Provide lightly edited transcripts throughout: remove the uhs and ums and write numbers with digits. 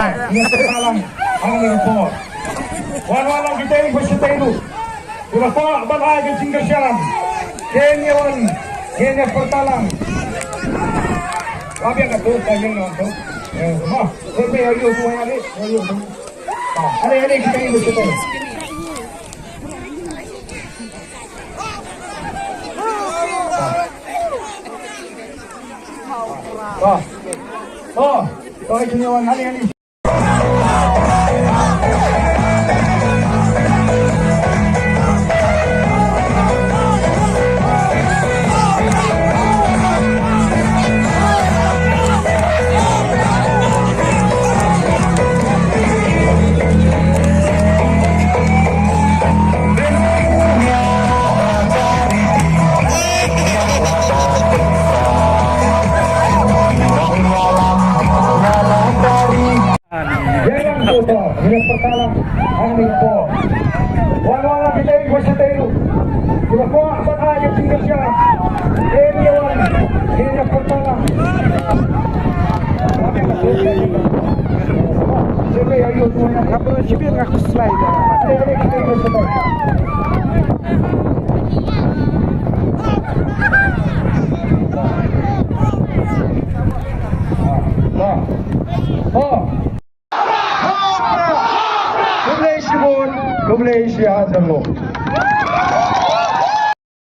Salang ang po. Walang kita yung pasyataylo. Diba po, balay ng singgasyan. Kenya Portalang. Sabi ang ito, tayo nga ito. Siyempre, ayaw ito nga rin. Ano, kita yung pasyataylo. Ito yung hali. Ini pertama kami po. Wala kita yung pasyataylo. Diba po, baka yung singgasyan. Kenya Portalang. Sabi ang ito, siyempre, ayaw ito nga. Kapag siyempre nga ako slide. Kita yung pasyataylo.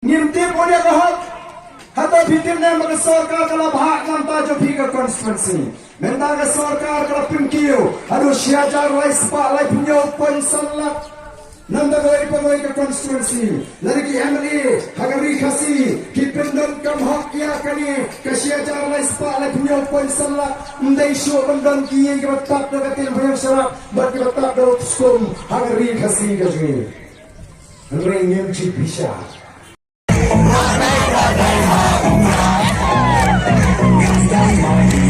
Ngintip udah kahak Hatta fitir ne maka sarkar kala bhak nam tajo phiga constituency menta ka sarkar kala pinkiyo adu shiajar rai spa lai punyo pon salak nanda gari pangoi ka constituency lagi MLA hagari khasi ki pendon kam hak ya kani ka shiajar rai spa lai punyo pon salak ndai sho pendon ki ke batap do katil bhayak sarak bat ke batap do skom hagari khasi gajni ringem chi pisha Stay